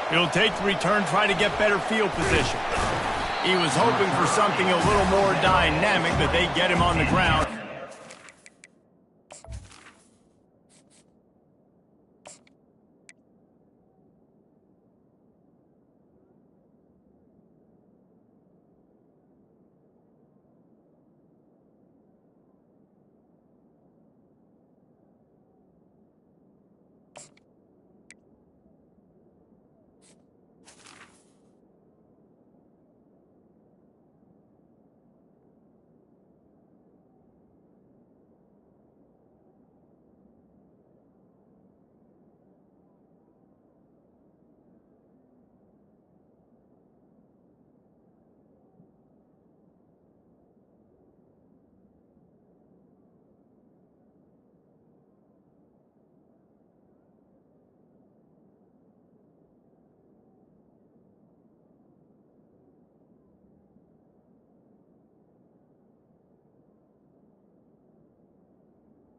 He'll take the return, try to get better field position. He was hoping for something a little more dynamic, but they get him on the ground.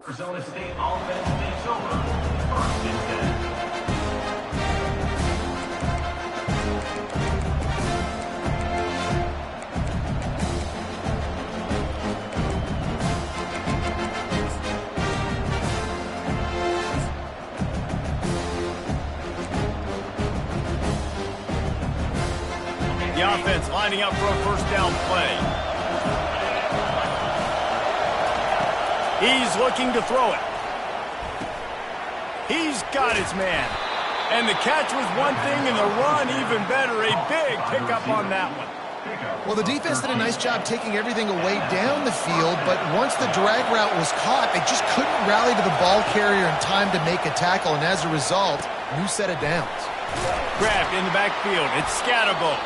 Arizona State offense takes over. First and 10. The offense lining up for a first down play. He's looking to throw it. He's got his man. And the catch was one thing, and the run even better. A big pickup on that one. Well, the defense did a nice job taking everything away down the field, but once the drag route was caught, they just couldn't rally to the ball carrier in time to make a tackle, and as a result, new set of downs. Grabbed in the backfield. It's Scatterbo.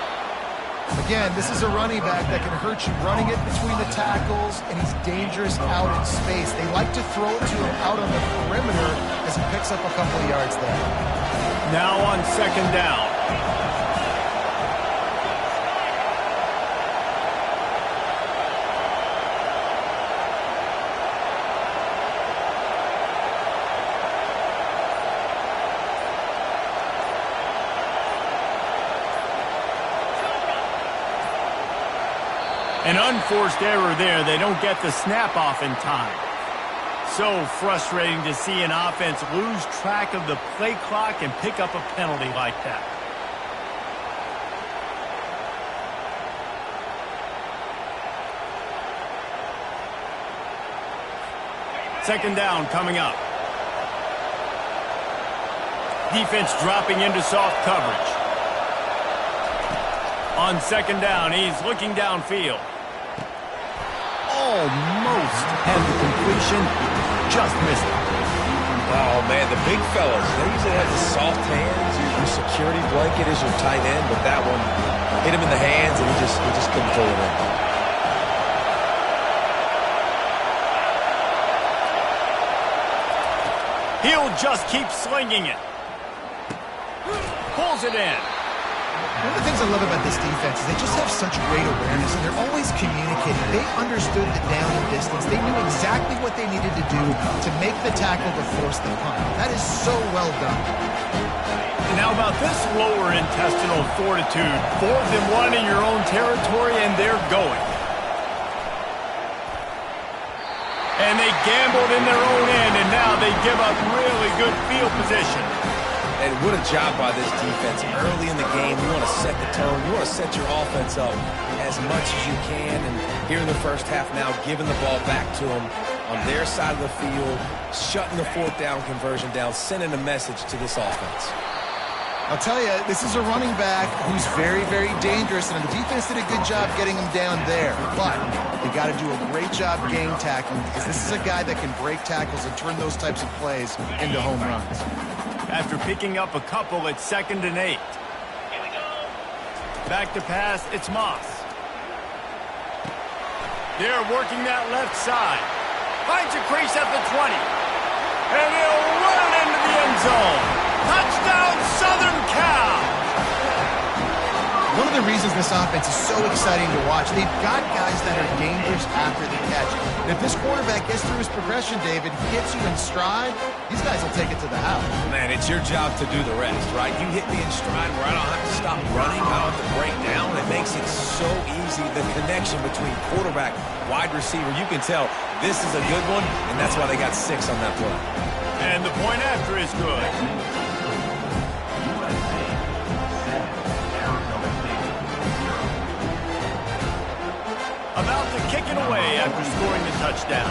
Again, this is a running back that can hurt you running it between the tackles, and he's dangerous out in space. They like to throw it to him out on the perimeter as he picks up a couple of yards there. Now on second down. An unforced error there. They don't get the snap off in time. So frustrating to see an offense lose track of the play clock and pick up a penalty like that. Second down coming up. Defense dropping into soft coverage. On second down, he's looking downfield. Almost had the completion, just missed it. Oh, man, the big fellas, they usually have the soft hands. Your security blanket is your tight end, but that one hit him in the hands, and he just couldn't pull it in. He'll just keep slinging it. Pulls it in. One of the things I love about this defense is they just have such great awareness, and they're always communicating. They understood the down and distance. They knew exactly what they needed to do to make the tackle to force the punt. That is so well done. And how about this lower intestinal fortitude? 4th and 1 in your own territory, and they're going. And they gambled in their own end, and now they give up really good field position. And what a job by this defense. Early in the game, you want to set the tone. You want to set your offense up as much as you can. And here in the first half now, giving the ball back to them on their side of the field, shutting the fourth down conversion down, sending a message to this offense. I'll tell you, this is a running back who's very, very dangerous, and the defense did a good job getting him down there. But they got to do a great job game tackling, because this is a guy that can break tackles and turn those types of plays into home runs. After picking up a couple, it's 2nd and 8. Back to pass, it's Moss. They're working that left side. Finds a crease at the 20. And he'll run it into the end zone. Touchdown, Southern Cal! One of of the reasons this offense is so exciting to watch, they've got guys that are dangerous after the catch. And if this quarterback gets through his progression, David, he gets you in stride, these guys will take it to the house. Man, it's your job to do the rest, right? You hit me in stride where I don't have to stop running, I don't have to break down. It makes it so easy, the connection between quarterback, wide receiver. You can tell this is a good one, and that's why they got 6 on that play. And the point after is good. About to kick it away after scoring the touchdown.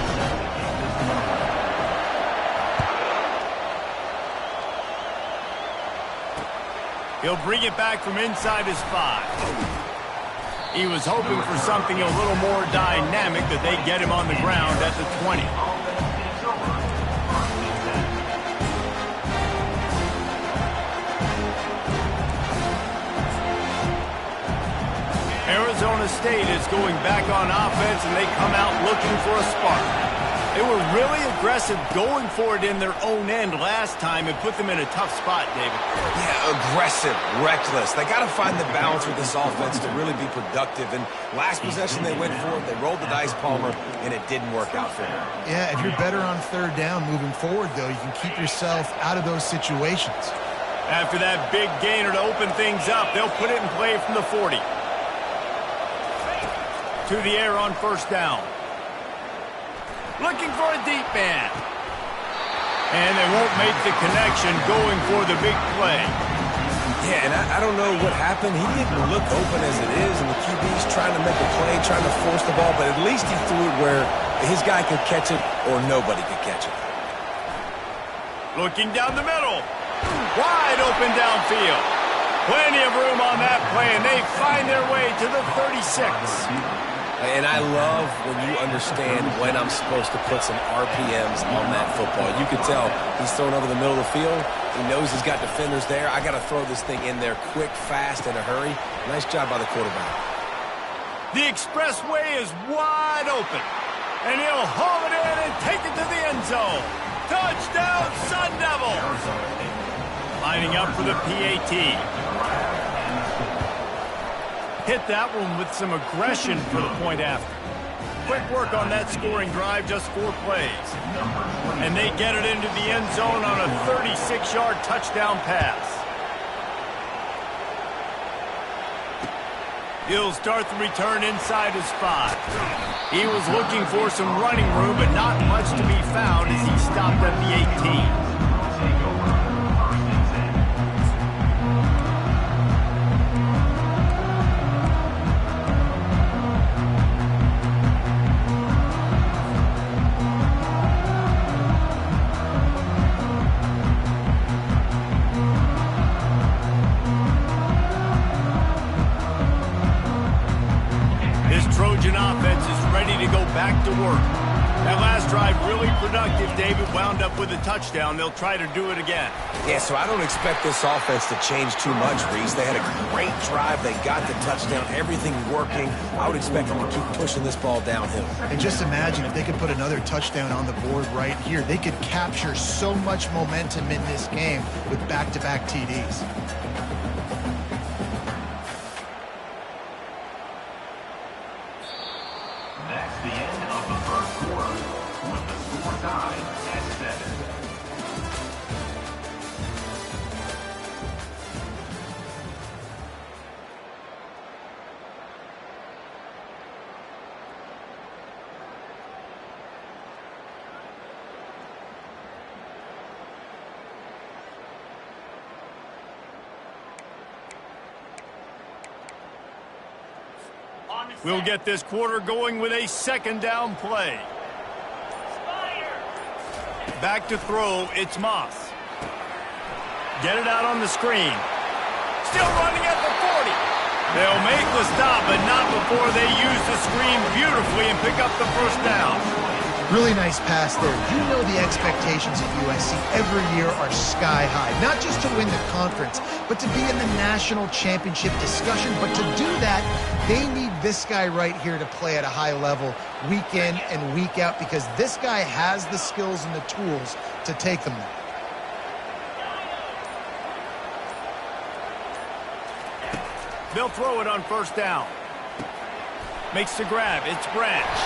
He'll bring it back from inside his 5. He was hoping for something a little more dynamic, that they get him on the ground at the 20. Arizona State is going back on offense, and they come out looking for a spark. They were really aggressive going for it in their own end last time and put them in a tough spot, David. Yeah, aggressive, reckless. They got to find the balance with this offense to really be productive. And last possession they went for it, they rolled the dice, Palmer, and it didn't work out for them. Yeah, if you're better on third down moving forward, though, you can keep yourself out of those situations. After that big gainer to open things up, they'll put it in play from the 40. To the air on first down. Looking for a deep man. And they won't make the connection going for the big play. Yeah, and I don't know what happened. He didn't look open as it is, and the QB's trying to make a play, trying to force the ball, but at least he threw it where his guy could catch it or nobody could catch it. Looking down the middle. Wide open downfield. Plenty of room on that play, and they find their way to the 36. And I love when you understand when I'm supposed to put some RPMs on that football. You can tell he's throwing over the middle of the field. He knows he's got defenders there. I got to throw this thing in there quick, fast, in a hurry. Nice job by the quarterback. The expressway is wide open, and he'll haul it in and take it to the end zone. Touchdown, Sun Devils! Lining up for the PAT. Hit that one with some aggression for the point after. Quick work on that scoring drive, just 4 plays. And they get it into the end zone on a 36-yard touchdown pass. He'll start the return inside his 5. He was looking for some running room, but not much to be found as he stopped at the 18. Trojan offense is ready to go back to work. That last drive really productive. David wound up with a touchdown. They'll try to do it again. Yeah, so I don't expect this offense to change too much, Reese. They had a great drive. They got the touchdown. Everything working. I would expect them to keep pushing this ball downhill. And just imagine if they could put another touchdown on the board right here. They could capture so much momentum in this game with back-to-back TDs. That's the end of the first quarter, with the score tied at 7. We'll get this quarter going with a second down play. Back to throw, it's Moss. Get it out on the screen. Still running at the 40. They'll make the stop, but not before they use the screen beautifully and pick up the first down. Really nice pass there. You know the expectations at USC every year are sky high. Not just to win the conference, but to be in the national championship discussion. But to do that, they need this guy right here to play at a high level week in and week out, because this guy has the skills and the tools to take them there. They'll throw it on first down. Makes the grab. It's Branch.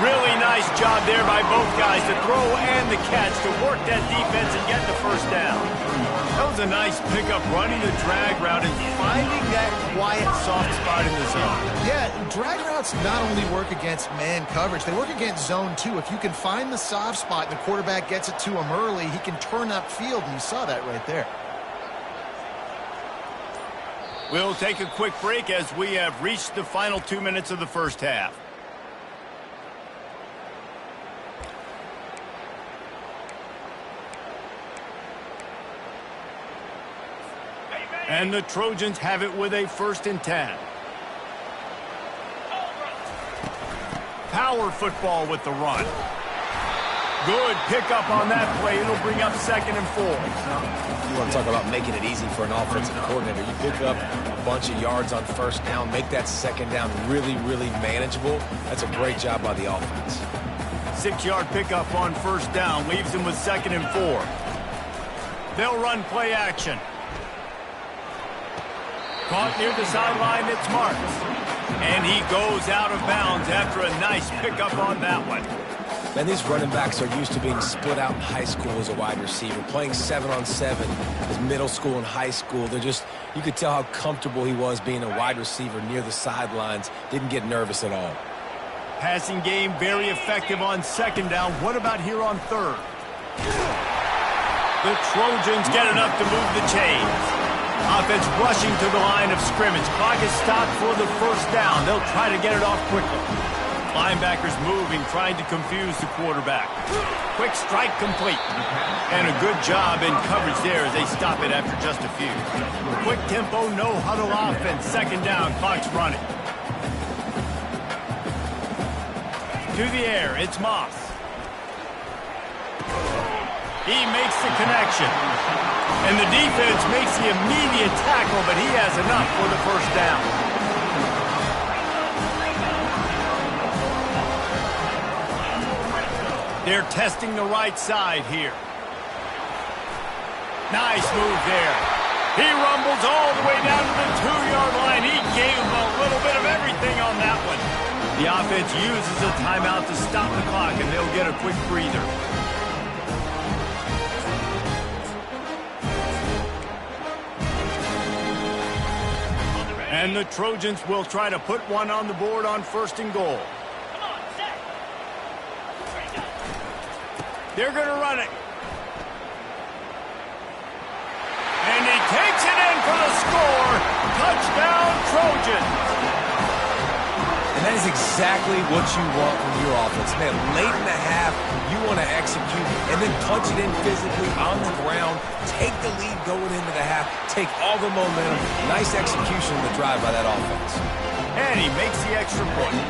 Really nice job there by both guys to throw and the catch to work that defense and get the first down. That was a nice pickup, running the drag route and finding that quiet, soft spot in the zone. Yeah, drag routes not only work against man coverage, they work against zone too. If you can find the soft spot and the quarterback gets it to him early, he can turn upfield, and you saw that right there. We'll take a quick break as we have reached the final 2 minutes of the first half. And the Trojans have it with a 1st and 10. Power football with the run. Good pickup on that play. It'll bring up 2nd and 4. You want to talk about making it easy for an offensive coordinator. You pick up a bunch of yards on first down, make that 2nd down really, really manageable. That's a great job by the offense. 6-yard pickup on first down leaves them with 2nd and 4. They'll run play action. Caught near the sideline, it's Marks. And he goes out of bounds after a nice pickup on that one. Man, these running backs are used to being split out in high school as a wide receiver, playing 7-on-7 as middle school and high school. You could tell how comfortable he was being a wide receiver near the sidelines. Didn't get nervous at all. Passing game very effective on 2nd down. What about here on 3rd? The Trojans get enough to move the chains. Offense rushing to the line of scrimmage. Clock is stopped for the 1st down. They'll try to get it off quickly. Linebackers moving, trying to confuse the quarterback. Quick strike complete. And a good job in coverage there as they stop it after just a few. Quick tempo, no huddle offense. 2nd down, clock's running. To the air, it's Moss. He makes the connection. And the defense makes the immediate tackle, but he has enough for the 1st down. They're testing the right side here. Nice move there. He rumbles all the way down to the 2-yard line. He gave him a little bit of everything on that one. The offense uses a timeout to stop the clock, and they'll get a quick breather. And the Trojans will try to put one on the board on 1st and goal. They're going to run it. And he takes it in for the score. Touchdown, Trojans. And that is exactly what you want from your offense. Man, late in the half, you want to execute and then punch it in physically on the ground. Take the lead going into the half. Take all the momentum. Nice execution in the drive by that offense. And he makes the extra point.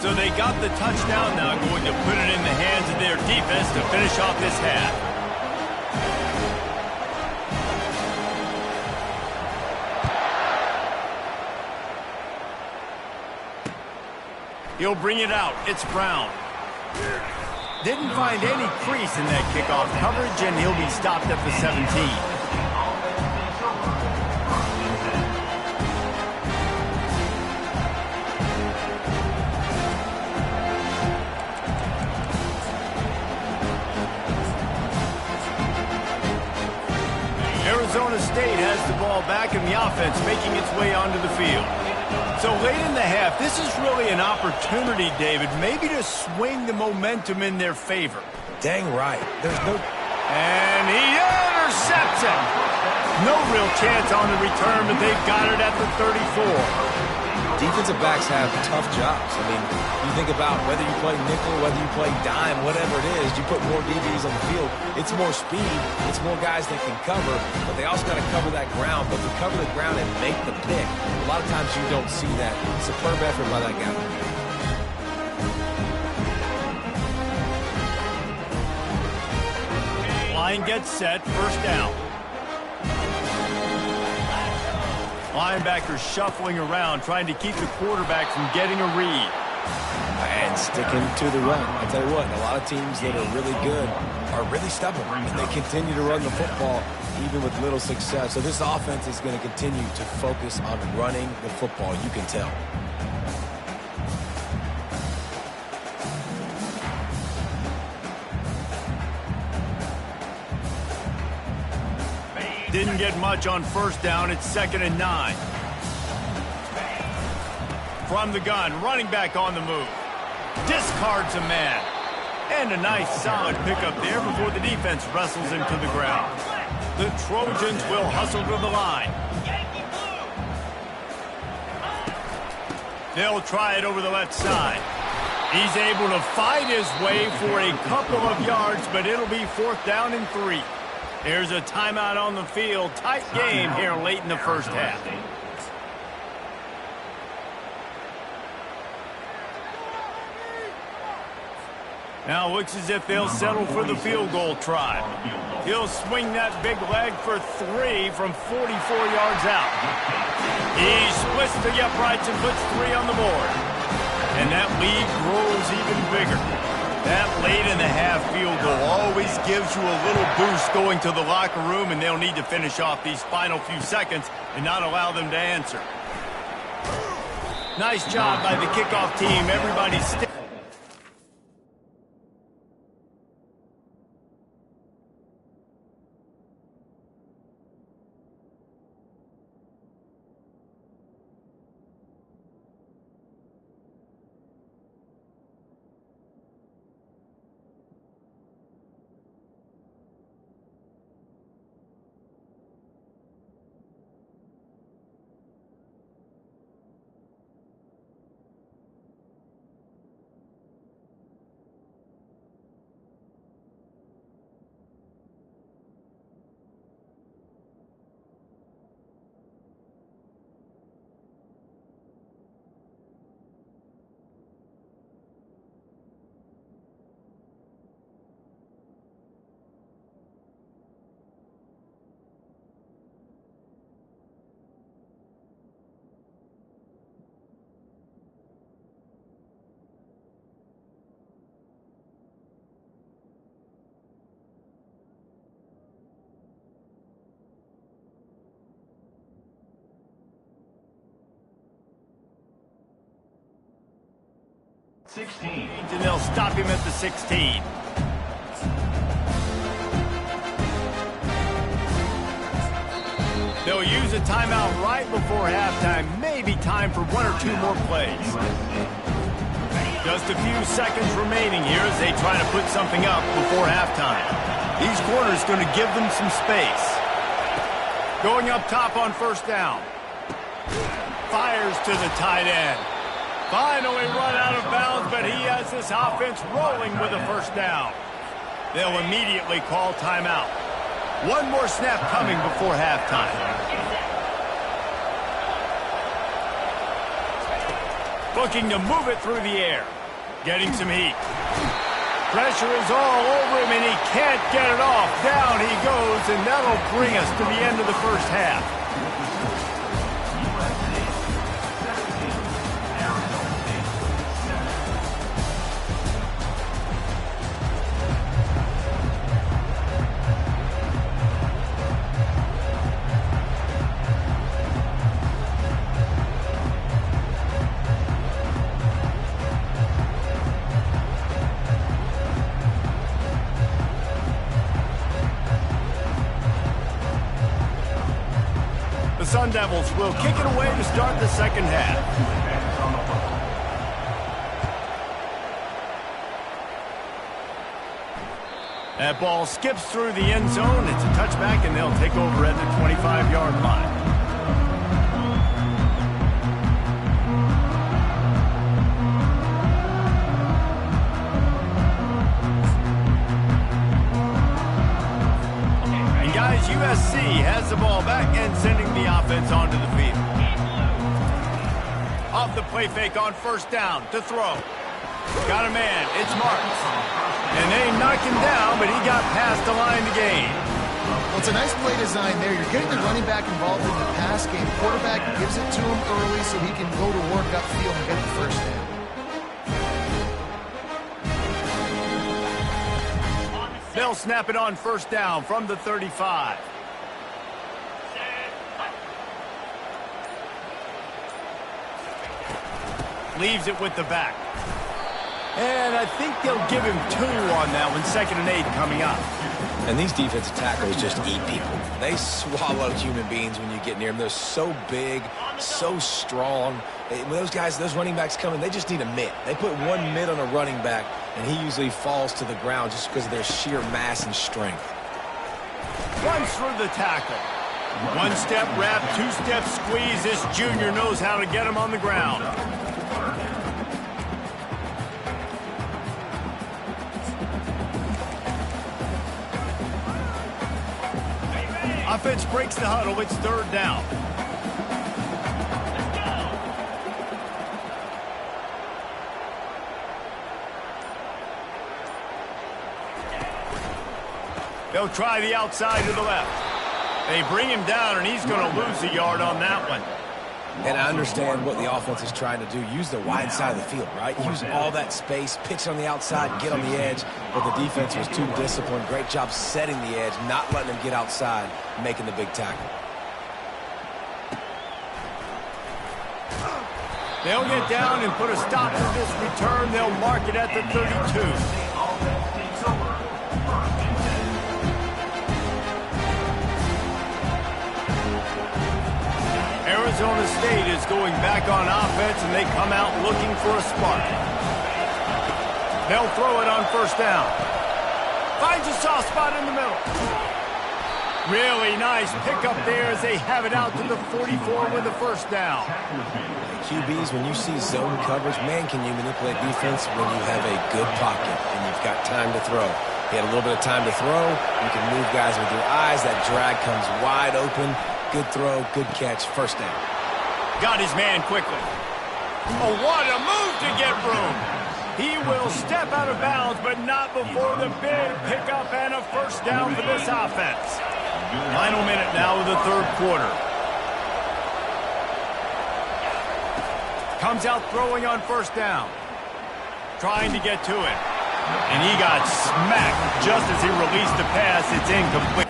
So they got the touchdown, now going to put it in the hands of their defense to finish off this half. He'll bring it out. It's Brown. Didn't find any crease in that kickoff coverage, and he'll be stopped at the 17. Arizona State has the ball back, and the offense making its way onto the field. So late in the half, this is really an opportunity, David, maybe to swing the momentum in their favor. Dang right. There's no... And he intercepts it. No real chance on the return, but they've got it at the 34. Defensive backs have tough jobs. I mean, you think about whether you play nickel, whether you play dime, whatever it is, you put more DBs on the field. It's more speed. It's more guys that can cover, but they also got to cover that ground. But to cover the ground and make the pick, a lot of times you don't see that. Superb effort by that guy. Line gets set, 1st down. Linebackers shuffling around, trying to keep the quarterback from getting a read. And sticking to the run. I'll tell you what, a lot of teams that are really good are really stubborn, and they continue to run the football even with little success. So this offense is going to continue to focus on running the football, you can tell. Didn't get much on first down. It's 2nd and 9. From the gun, running back on the move. Discards a man. And a nice solid pickup there before the defense wrestles him to the ground. The Trojans will hustle to the line. They'll try it over the left side. He's able to fight his way for a couple of yards, but it'll be 4th down and 3. There's a timeout on the field. Tight game here late in the first half. Now looks as if they'll settle for the field goal try. He'll swing that big leg for 3 from 44 yards out. He splits the uprights and puts 3 on the board. And that lead grows even bigger. That late-in-the-half field goal always gives you a little boost going to the locker room, and they'll need to finish off these final few seconds and not allow them to answer. Nice job by the kickoff team. Everybody's still. And they'll stop him at the 16. They'll use a timeout right before halftime. Maybe time for 1 or 2 more plays. Just a few seconds remaining here as they try to put something up before halftime. These corners going to give them some space. Going up top on first down. Fires to the tight end. Finally run out of bounds, but he has this offense rolling with a first down. They'll immediately call timeout. 1 more snap coming before halftime. Looking to move it through the air. Getting some heat. Pressure is all over him, and he can't get it off. Down he goes, and that'll bring us to the end of the first half. The Sun Devils will kick it away to start the second half. That ball skips through the end zone. It's a touchback, and they'll take over at the 25-yard line. USC has the ball back and sending the offense onto the field. Off the play fake on first down to throw. Got a man. It's Marks. And they knocked him down, but he got past the line to gain. Well, It's a nice play design there. You're getting the running back involved in the pass game. Quarterback gives it to him early so he can go to work upfield and get the first down. They'll snap it on first down from the 35. Leaves it with the back. And I think they'll give him 2 on that one. 2nd and 8 coming up. And these defensive tackles just eat people. They swallow human beings when you get near them. They're so big, so strong. When those guys, those running backs come in, they just need a mitt. They put 1 mitt on a running back, and he usually falls to the ground just because of their sheer mass and strength. Runs through the tackle. 1-step wrap, 2-step squeeze. This junior knows how to get him on the ground. Offense breaks the huddle. It's 3rd down. They'll try the outside to the left. They bring him down, and he's going to lose a yard on that one. And I understand what the offense is trying to do. Use the wide side of the field, right? Use all that space, pitch on the outside, get on the edge. But the defense was too disciplined. Great job setting the edge, not letting them get outside, making the big tackle. They'll get down and put a stop to this return. They'll mark it at the 32. Arizona State is going back on offense, and they come out looking for a spark. They'll throw it on first down. Finds a soft spot in the middle. Really nice pickup there as they have it out to the 44 with the first down. QBs, when you see zone coverage, man, can you manipulate defense when you have a good pocket and you've got time to throw. He had a little bit of time to throw. You can move guys with your eyes. That drag comes wide open. Good throw, good catch, first down. Got his man quickly. Oh, what a move to get room. He will step out of bounds, but not before the big pickup and a first down for this offense. Final minute now of the 3rd quarter. Comes out throwing on first down. Trying to get to it. And he got smacked just as he released the pass. It's incomplete.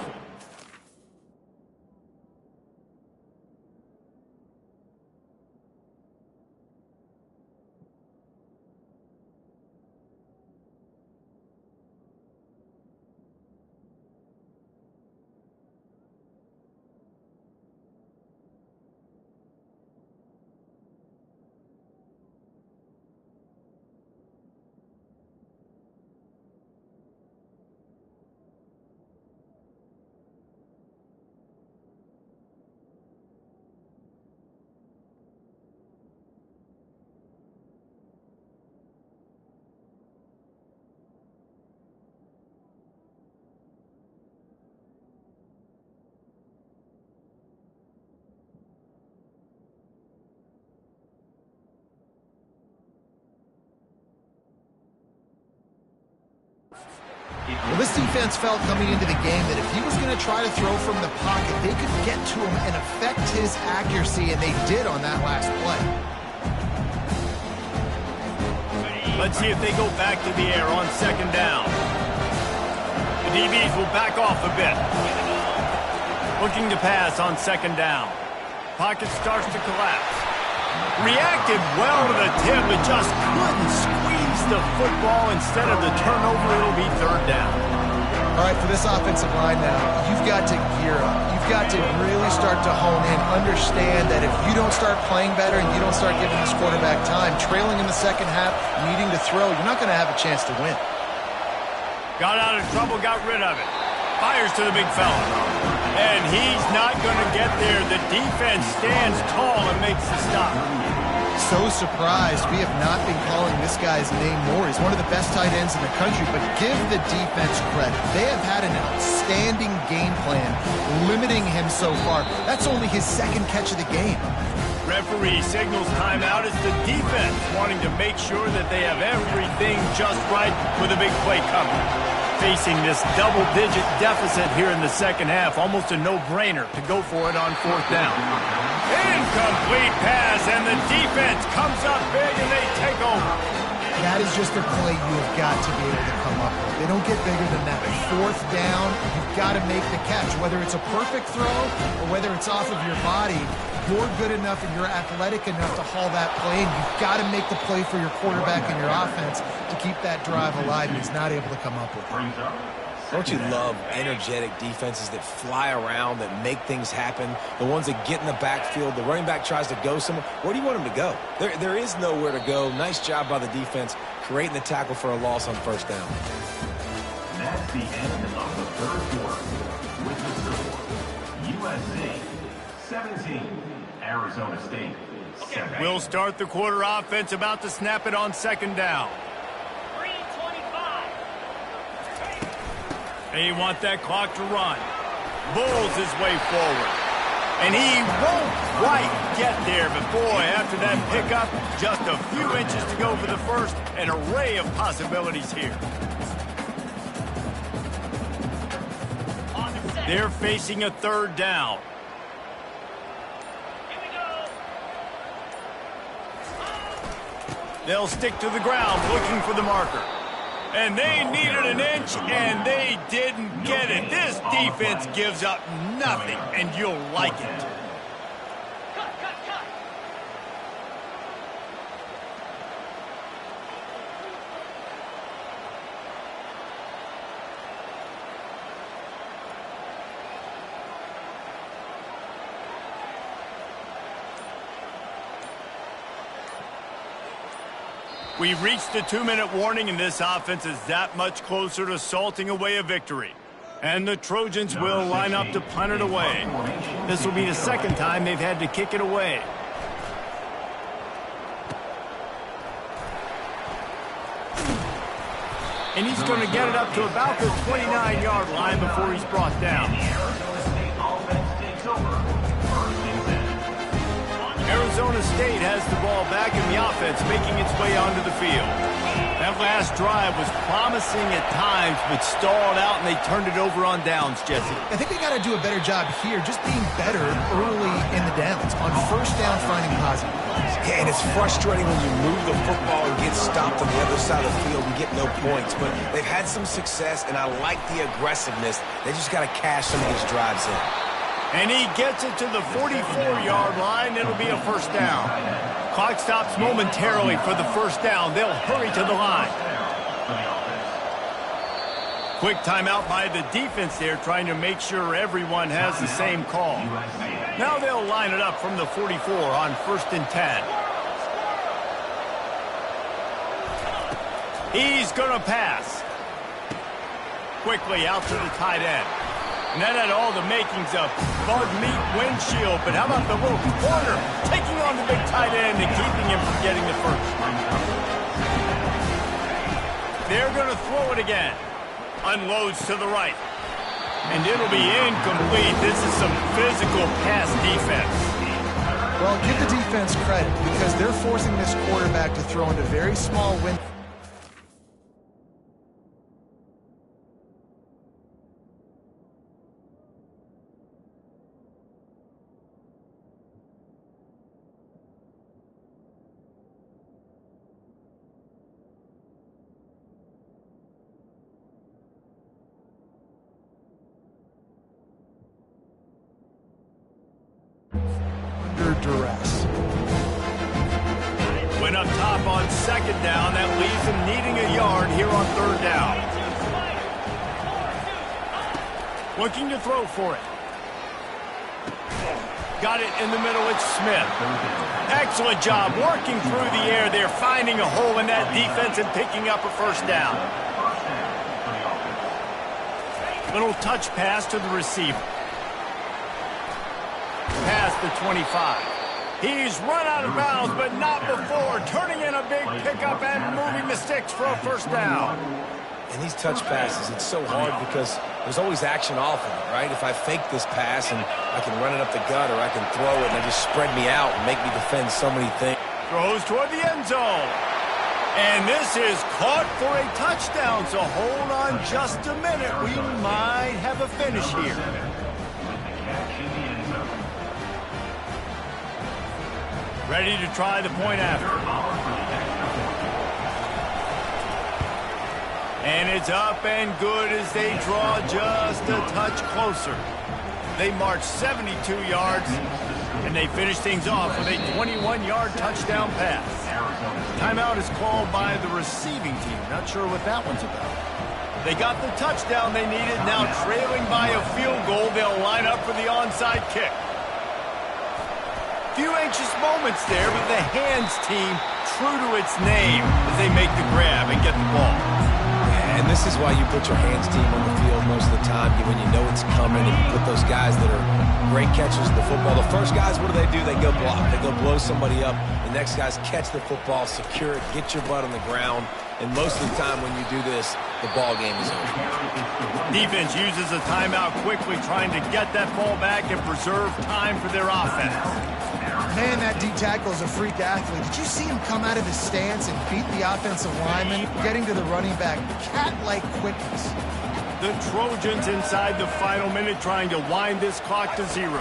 Well, this defense felt coming into the game that if he was going to try to throw from the pocket, they could get to him and affect his accuracy, and they did on that last play. Let's see if they go back to the air on 2nd down. The DBs will back off a bit. Looking to pass on 2nd down. Pocket starts to collapse. Reacted well to the tip, but just couldn't squeeze the football. Instead of the turnover, it'll be 3rd down. All right, for this offensive line now, you've got to gear up. You've got to really start to hone in. Understand that if you don't start playing better and you don't start giving this quarterback time, trailing in the second half, needing to throw, you're not going to have a chance to win. Got out of trouble, got rid of it. Fires to the big fella. And he's not going to get there. The defense stands tall and makes the stop. So surprised we have not been calling this guy's name more. He's one of the best tight ends in the country, but give the defense credit. They have had an outstanding game plan, limiting him so far. That's only his 2nd catch of the game. Referee signals timeout as the defense wanting to make sure that they have everything just right with a big play coming. facing this double-digit deficit here in the second half. Almost a no-brainer to go for it on fourth down. Incomplete pass, and the defense comes up big, and they take over. That is just a play you have got to be able to come up with. They don't get bigger than that. Fourth down, you've got to make the catch. Whether it's a perfect throw or whether it's off of your body, you're good enough and you're athletic enough to haul that play, and you've got to make the play for your quarterback and your offense to keep that drive alive, and he's not able to come up with it. Don't you love energetic defenses that fly around, that make things happen, the ones that get in the backfield, the running back tries to go somewhere? Where do you want him to go? There is nowhere to go. Nice job by the defense creating the tackle for a loss on first down. That's the end of the third quarter. With the score, USC 17, Arizona State 7. We'll start the quarter. Offense about to snap it on second down. They want that clock to run. Bulls his way forward. And he won't quite get there, but boy, after that pickup, just a few inches to go for the first. An array of possibilities here. They're facing a third down. They'll stick to the ground looking for the marker. And they needed an inch, and they didn't get it. This defense gives up nothing, and you'll like it. We've reached the 2-minute warning, and this offense is that much closer to salting away a victory. And the Trojans will line up to punt it away. This will be the second time they've had to kick it away. And he's going to get it up to about the 29-yard line before he's brought down. Arizona State has the ball back in the offense, making its way onto the field. That last drive was promising at times, but stalled out, and they turned it over on downs, Jesse. I think they got to do a better job here, just being better early in the downs. On first down, finding positive plays. Yeah, and it's frustrating when you move the football and get stopped on the other side of the field and get no points. But they've had some success, and I like the aggressiveness. They just got to cash some of these drives in. And he gets it to the 44-yard line. It'll be a first down. Clock stops momentarily for the first down. They'll hurry to the line. Quick timeout by the defense there, trying to make sure everyone has the same call. Now they'll line it up from the 44 on first and 10. He's going to pass. Quickly out to the tight end. And that had all the makings of bug meat windshield. But how about the little corner taking on the big tight end and keeping him from getting the first? They're going to throw it again. Unloads to the right. And it'll be incomplete. This is some physical pass defense. Well, give the defense credit because they're forcing this quarterback to throw into very small windows. Duress. Went up top on second down. That leaves him needing a yard here on third down. Looking to throw for it. Got it in the middle. It's Smith. Excellent job working through the air there, finding a hole in that defense and picking up a first down. Little touch pass to the receiver. Past the 25. He's run out of bounds, but not before. Turning in a big pickup and moving the sticks for a first down. And these touch passes, it's so hard because there's always action off of it, right? If I fake this pass and I can run it up the gut or I can throw it and they just spread me out and make me defend so many things. Throws toward the end zone. And this is caught for a touchdown, so hold on just a minute. We might have a finish here. Ready to try the point after. And it's up and good as they draw just a touch closer. They march 72 yards, and they finish things off with a 21-yard touchdown pass. Timeout is called by the receiving team. Not sure what that one's about. They got the touchdown they needed. Now trailing by a field goal, they'll line up for the onside kick. Few anxious moments there, but the hands team true to its name as they make the grab and get the ball. And this is why you put your hands team on the field most of the time when you know it's coming, and you put those guys that are great catchers of the football. The first guys, what do? They go block. They go blow somebody up. The next guys catch the football, secure it, get your butt on the ground. And most of the time when you do this, the ball game is over. Defense uses a timeout quickly, trying to get that ball back and preserve time for their offense. Man, that D-tackle is a freak athlete. Did you see him come out of his stance and beat the offensive lineman, getting to the running back? Cat-like quickness. The Trojans inside the final minute trying to wind this clock to 0.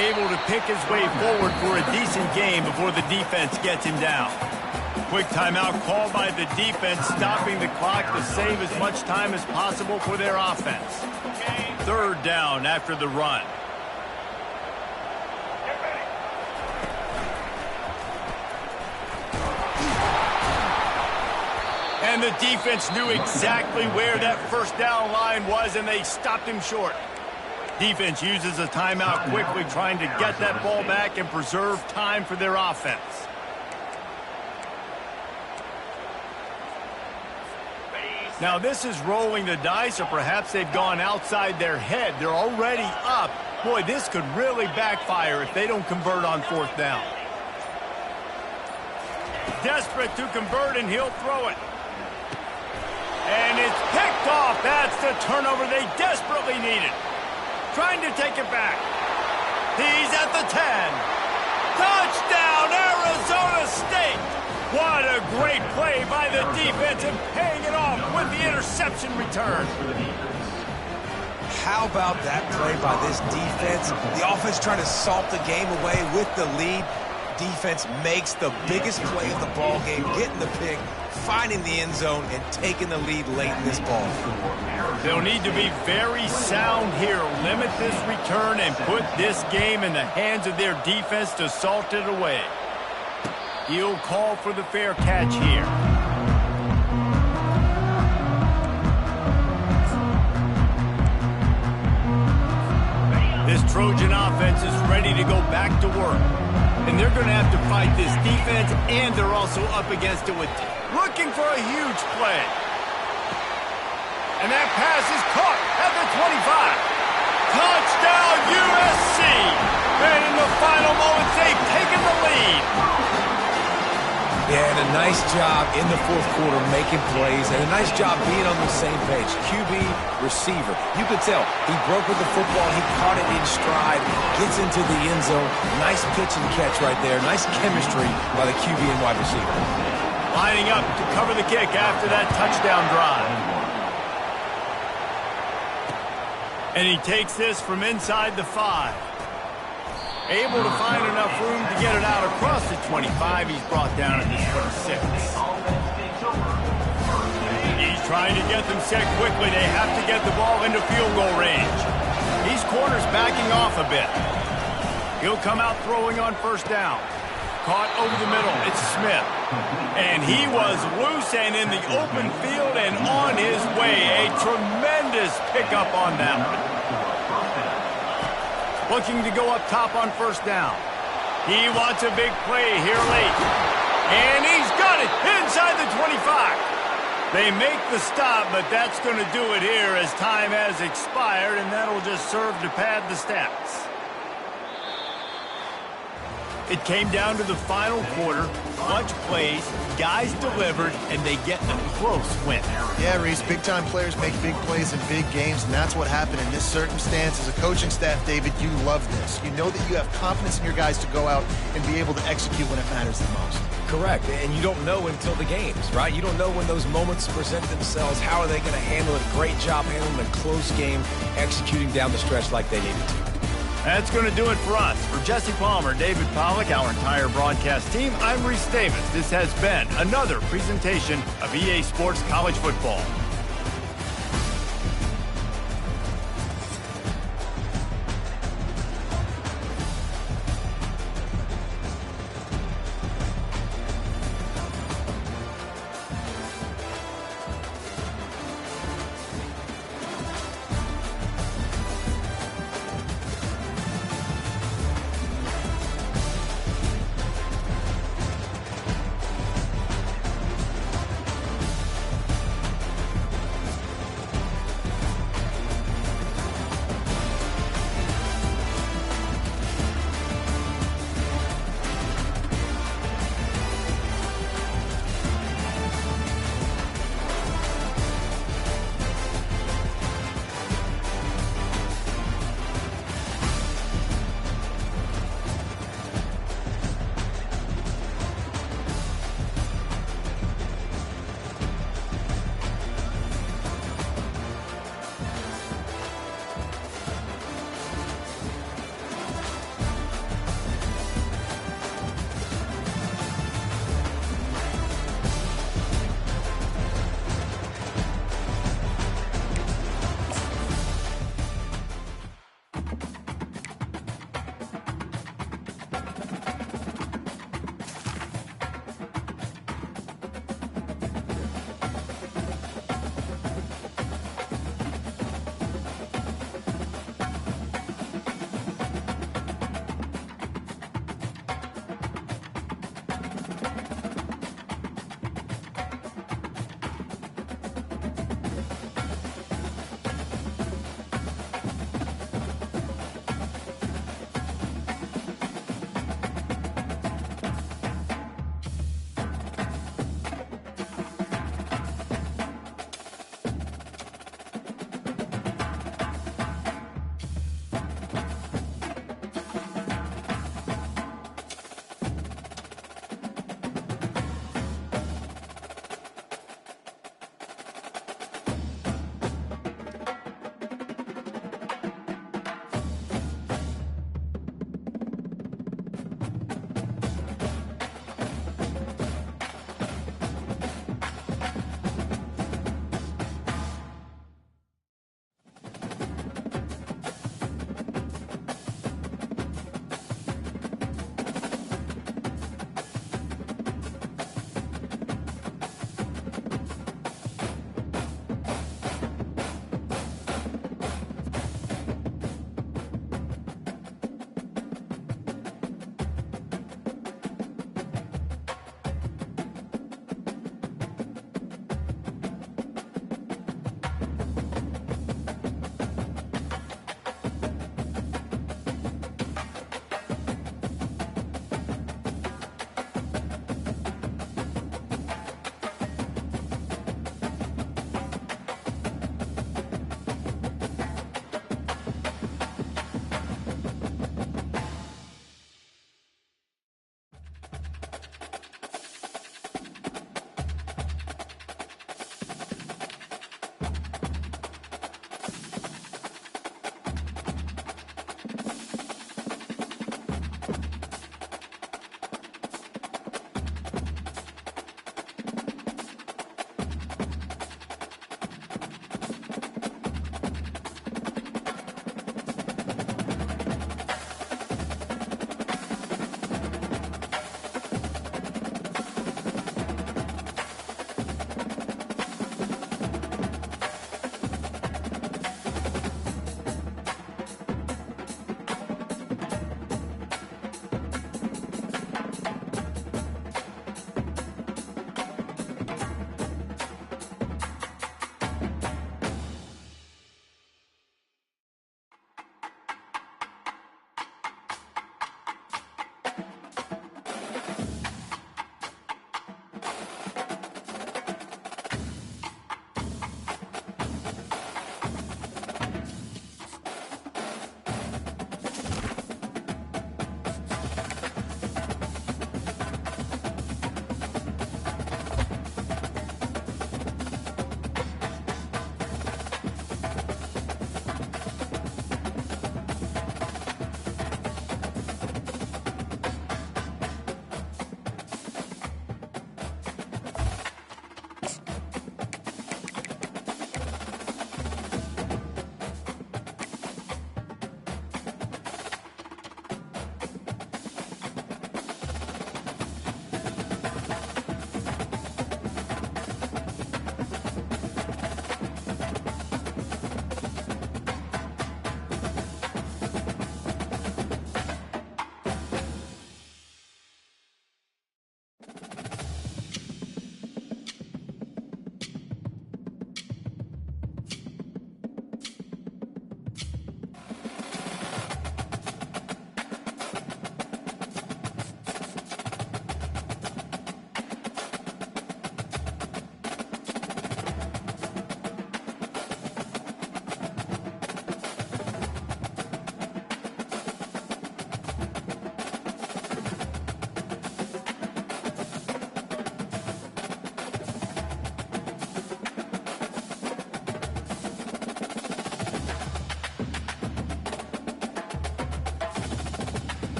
Able to pick his way forward for a decent game before the defense gets him down. Quick timeout called by the defense, stopping the clock to save as much time as possible for their offense. 3rd down after the run. And the defense knew exactly where that first down line was, and they stopped him short. Defense uses a timeout quickly, trying to get that ball back and preserve time for their offense. Now this is rolling the dice, or perhaps they've gone outside their head. They're already up. Boy, this could really backfire if they don't convert on 4th down. Desperate to convert, and he'll throw it. And it's picked off. That's the turnover they desperately needed. Trying to take it back. He's at the 10. Touchdown, Arizona State! What a great play by the defense, and paying it off with the interception return. How about that play by this defense? The offense trying to salt the game away with the lead. Defense makes the biggest play of the ball game, getting the pick, finding the end zone, and taking the lead late in this ball. They'll need to be very sound here, limit this return, and put this game in the hands of their defense to salt it away. He'll call for the fair catch here. This Trojan offense is ready to go back to work. And they're going to have to fight this defense, and they're also up against it with looking for a huge play. And that pass is caught at the 25. Touchdown, USC! And in the final moments, they've taken the lead. Yeah, and a nice job in the 4th quarter making plays, and a nice job being on the same page. QB, receiver. You could tell he broke with the football. He caught it in stride, gets into the end zone. Nice pitch and catch right there. Nice chemistry by the QB and wide receiver. Lining up to cover the kick after that touchdown drive. And he takes this from inside the 5. Able to find enough room to get it out across the 25. He's brought down at the 26. He's trying to get them set quickly. They have to get the ball into field goal range. These corners backing off a bit. He'll come out throwing on 1st down. Caught over the middle. It's Smith. And he was loose and in the open field and on his way. A tremendous pickup on that one. Looking to go up top on 1st down. He wants a big play here late. And he's got it inside the 25. They make the stop, but that's going to do it here as time has expired, and that'll just serve to pad the stats. It came down to the final quarter, clutch plays, guys delivered, and they get a close win. Yeah, Reese, big-time players make big plays in big games, and that's what happened in this circumstance. As a coaching staff, David, you love this. You know that you have confidence in your guys to go out and be able to execute when it matters the most. Correct, and you don't know until the games, right? You don't know when those moments present themselves. How are they going to handle it? Great job handling a close game, executing down the stretch like they needed to. That's going to do it for us. For Jesse Palmer, David Pollack, our entire broadcast team, I'm Reese Davis. This has been another presentation of EA Sports College Football.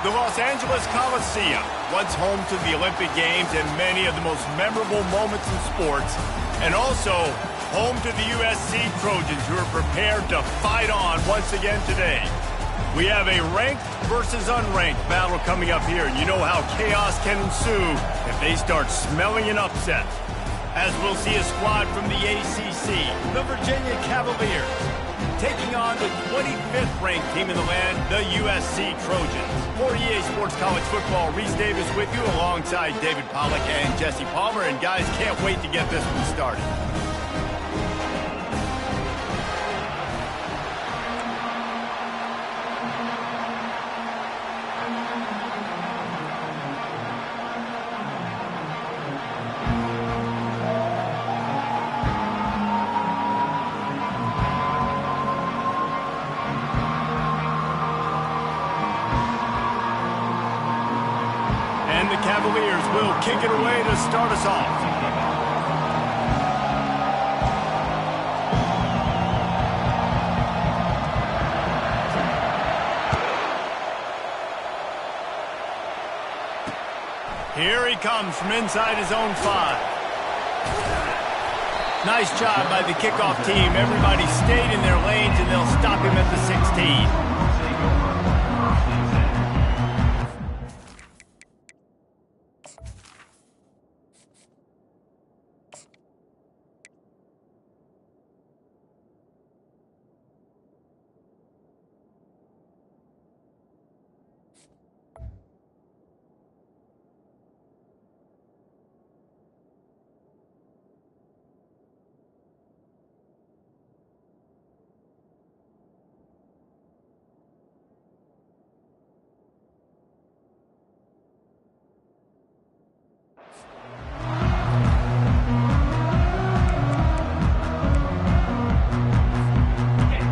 The Los Angeles Coliseum, once home to the Olympic Games and many of the most memorable moments in sports, and also home to the USC Trojans, who are prepared to fight on once again today. We have a ranked versus unranked battle coming up here, and you know how chaos can ensue if they start smelling an upset. As we'll see a squad from the ACC, the Virginia Cavaliers, taking on the 25th ranked team in the land, the USC Trojans. For EA Sports College Football, Reese Davis with you alongside David Pollack and Jesse Palmer. And guys, can't wait to get this one started. The Cavaliers will kick it away to start us off. Here he comes from inside his own 5. Nice job by the kickoff team. Everybody stayed in their lanes, and they'll stop him at the 16.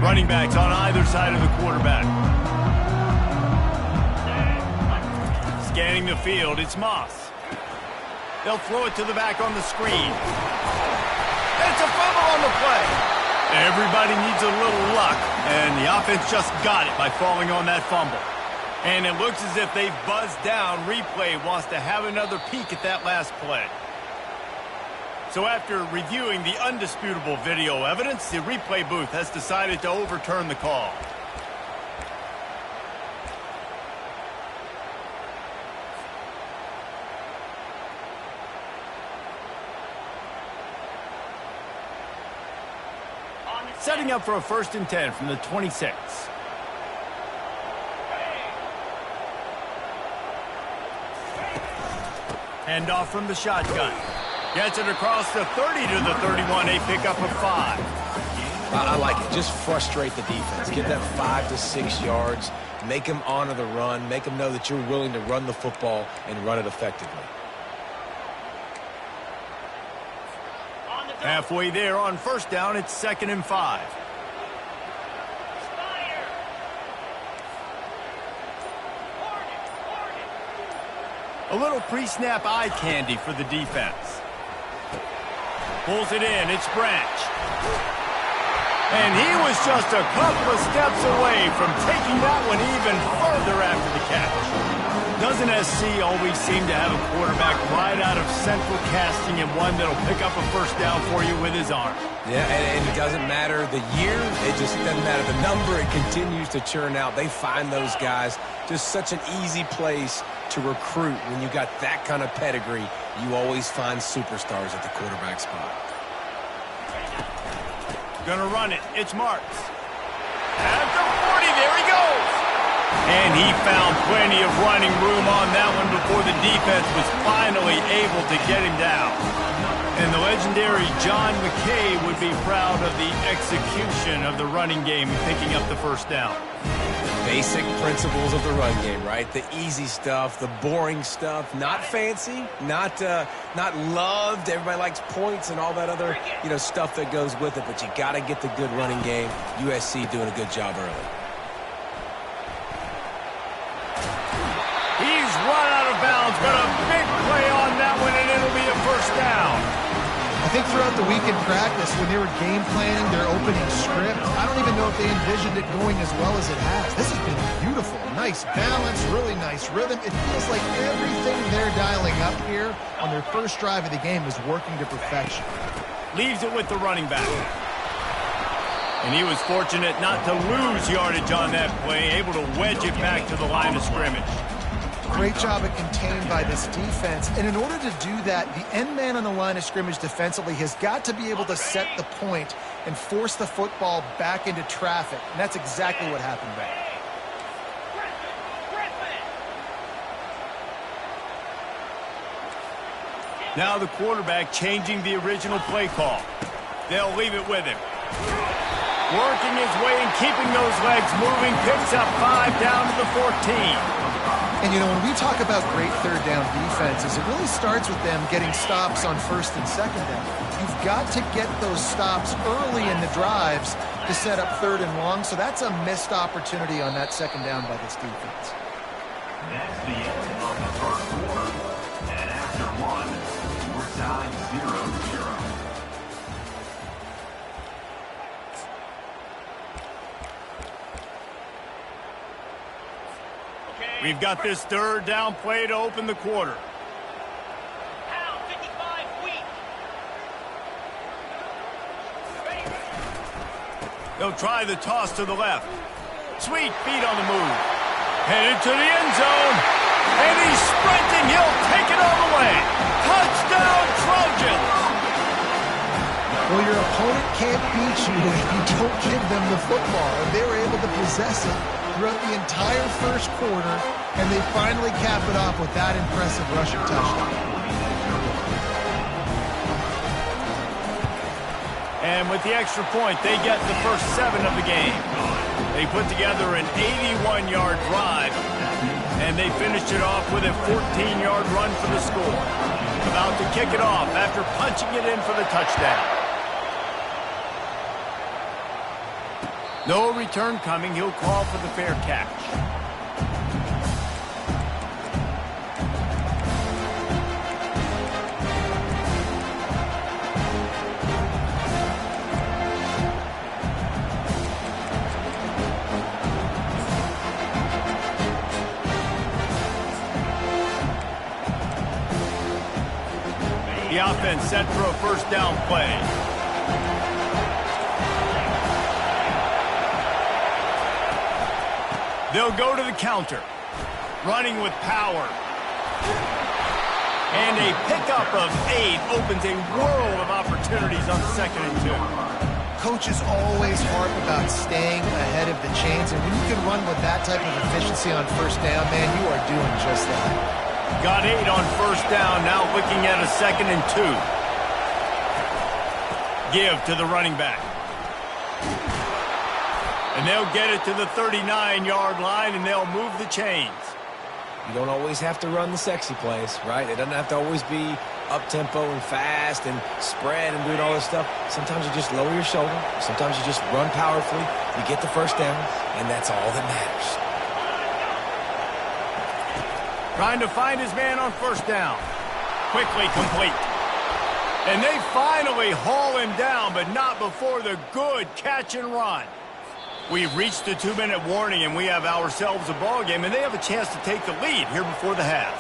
Running backs on either side of the quarterback. Scanning the field, it's Moss. They'll throw it to the back on the screen. It's a fumble on the play. Everybody needs a little luck, and the offense just got it by falling on that fumble. And it looks as if they've buzzed down. Replay wants to have another peek at that last play. So after reviewing the undisputable video evidence, the replay booth has decided to overturn the call. Setting up for a 1st and 10 from the 26. Hand off from the shotgun. Gets it across the 30 to the 31, a pickup of 5. I like it. Just frustrate the defense. Give them 5 to 6 yards. Make them honor the run. Make them know that you're willing to run the football and run it effectively. Halfway there on 1st down, it's 2nd and 5. A little pre-snap eye candy for the defense. Pulls it in, it's Branch. And he was just a couple of steps away from taking that one even further after the catch. Doesn't SC always seem to have a quarterback right out of central casting and one that'll pick up a 1st down for you with his arm? Yeah, and it doesn't matter the year. It just doesn't matter the number. It continues to churn out. They find those guys. Just such an easy place to recruit. When you got that kind of pedigree, you always find superstars at the quarterback spot. Gonna run it. It's Marks. At the 40, there he goes. And he found plenty of running room on that one before the defense was finally able to get him down. And the legendary John McKay would be proud of the execution of the running game, picking up the 1st down. Basic principles of the run game, right? The easy stuff, the boring stuff, not fancy, not loved. Everybody likes points and all that other, stuff that goes with it, but you got to get the good running game. USC doing a good job early. He's run out of bounds, but a big play on that one, and it'll be a 1st down. I think throughout the week in practice, when they were game planning their opening script, I don't even know if they envisioned it going as well as it has. This has been beautiful. Nice balance, really nice rhythm. It feels like everything they're dialing up here on their first drive of the game is working to perfection. Leaves it with the running back. And he was fortunate not to lose yardage on that play, able to wedge it back to the line of scrimmage. Great job at contained by this defense. And in order to do that, the end man on the line of scrimmage defensively has got to be able to set the point and force the football back into traffic. And that's exactly what happened there. Now the quarterback changing the original play call. They'll leave it with him. Working his way and keeping those legs moving, picks up 5 down to the 14. And, you know, when we talk about great third down defenses, it really starts with them getting stops on first and second down. You've got to get those stops early in the drives to set up third and long, so that's a missed opportunity on that second down by this defense. That's the end of the first quarter. And after one, we're tied 0-0. We've got this third down play to open the quarter. They'll try the toss to the left. Sweet feet on the move. Headed to the end zone. And he's sprinting. He'll take it all the way. Touchdown, Trojans! Well, your opponent can't beat you if you don't give them the football. And they were able to possess it throughout the entire first quarter, and they finally cap it off with that impressive rushing touchdown. And with the extra point, they get the first 7 of the game. They put together an 81-yard drive, and they finished it off with a 14-yard run for the score. About to kick it off after punching it in for the touchdown. No return coming. He'll call for the fair catch. The offense set for a first down play. They'll go to the counter. Running with power. And a pickup of 8 opens a world of opportunities on 2nd and 2. Coaches always harp about staying ahead of the chains, and when you can run with that type of efficiency on first down, man, you are doing just that. Got 8 on first down, now looking at a 2nd and 2. Give to the running back. And they'll get it to the 39-yard line, and they'll move the chains. You don't always have to run the sexy plays, right? It doesn't have to always be up-tempo and fast and spread and doing all this stuff. Sometimes you just lower your shoulder. Sometimes you just run powerfully. You get the first down, and that's all that matters. Trying to find his man on first down. Quickly complete. And they finally haul him down, but not before the good catch and run. We've reached the 2-minute warning, and we have ourselves a ball game, and they have a chance to take the lead here before the half.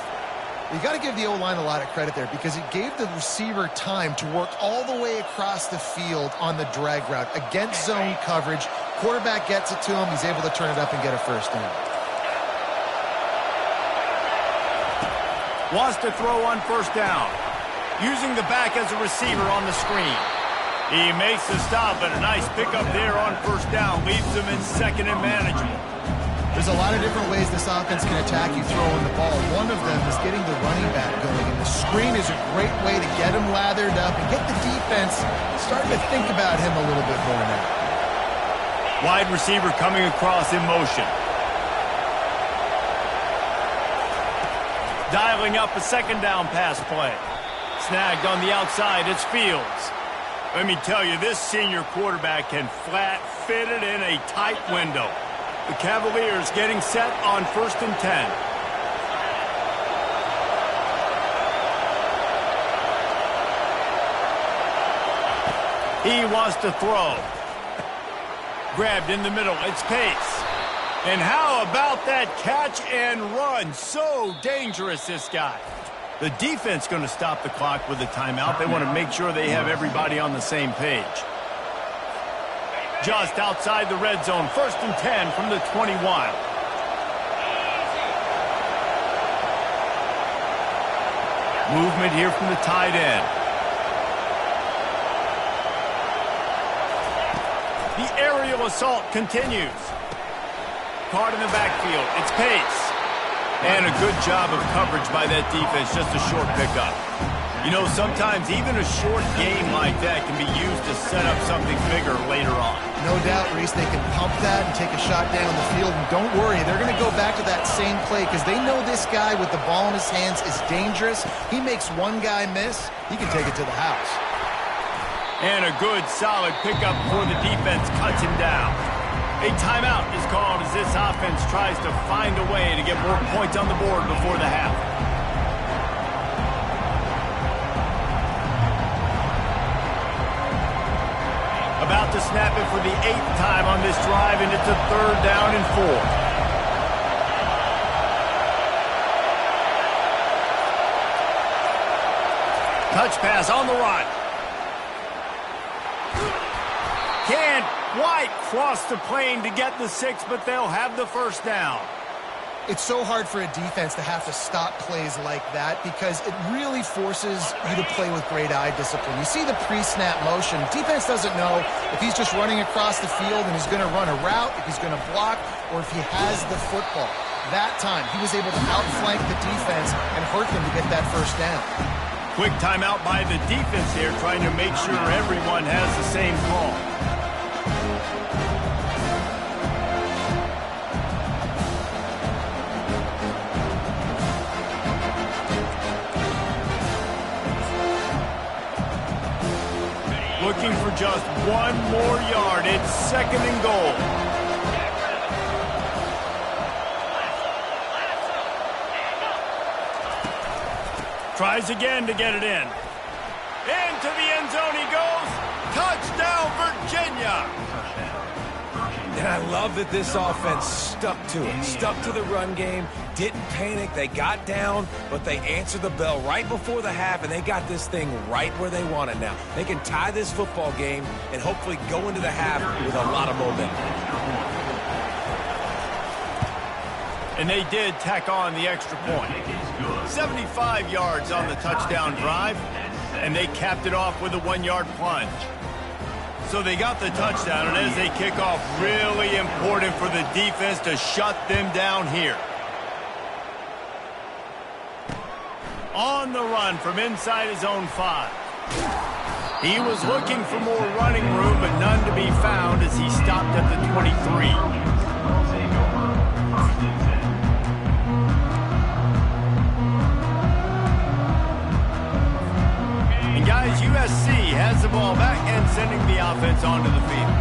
You got to give the O-line a lot of credit there because it gave the receiver time to work all the way across the field on the drag route against zone coverage. Quarterback gets it to him. He's able to turn it up and get a first down. Wants to throw on first down. Using the back as a receiver on the screen. He makes the stop, but a nice pickup there on first down. Leaves him in 2nd and manageable. There's a lot of different ways this offense can attack you throwing the ball. One of them is getting the running back going, and the screen is a great way to get him lathered up and get the defense starting to think about him a little bit more now. Wide receiver coming across in motion. Dialing up a 2nd down pass play. Snagged on the outside, it's Fields. Let me tell you, this senior quarterback can flat fit it in a tight window. The Cavaliers getting set on 1st and 10. He wants to throw. Grabbed in the middle. It's Pace. And how about that catch and run? So dangerous, this guy. The defense going to stop the clock with a timeout. They want to make sure they have everybody on the same page. Just outside the red zone, 1st and 10 from the 21. Movement here from the tight end. The aerial assault continues. Caught in the backfield. It's Pace. And a good job of coverage by that defense. Just a short pickup. You know, sometimes even a short game like that can be used to set up something bigger later on. No doubt, Reese, they can pump that and take a shot down the field. And don't worry, they're going to go back to that same play because they know this guy with the ball in his hands is dangerous. He makes one guy miss, he can take it to the house. And a good, solid pickup for the defense cuts him down. A timeout is called as this offense tries to find a way to get more points on the board before the half. About to snap it for the 8th time on this drive, and it's a 3rd down and 4. Touch pass on the run. Can't quite cross the plane to get the 6, but they'll have the 1st down. It's so hard for a defense to have to stop plays like that because it really forces you to play with great eye discipline. You see the pre-snap motion. Defense doesn't know if he's just running across the field and he's going to run a route, if he's going to block, or if he has the football. That time, he was able to outflank the defense and hurt them to get that 1st down. Quick timeout by the defense here, trying to make sure everyone has the same call. Looking for just one more yard. It's 2nd and goal. Tries again to get it in. Into the end zone he goes. Touchdown, Virginia. And I love that this offense stuck to it, stuck to the run game, didn't panic. They got down, but they answered the bell right before the half, and they got this thing right where they want it now. They can tie this football game and hopefully go into the half with a lot of momentum. And they did tack on the extra point. 75 yards on the touchdown drive, and they capped it off with a 1-yard plunge. So they got the touchdown, and as they kick off, really important for the defense to shut them down here. On the run from inside his own 5. He was looking for more running room, but none to be found as he stopped at the 23. Guys, USC has the ball back and sending the offense onto the field.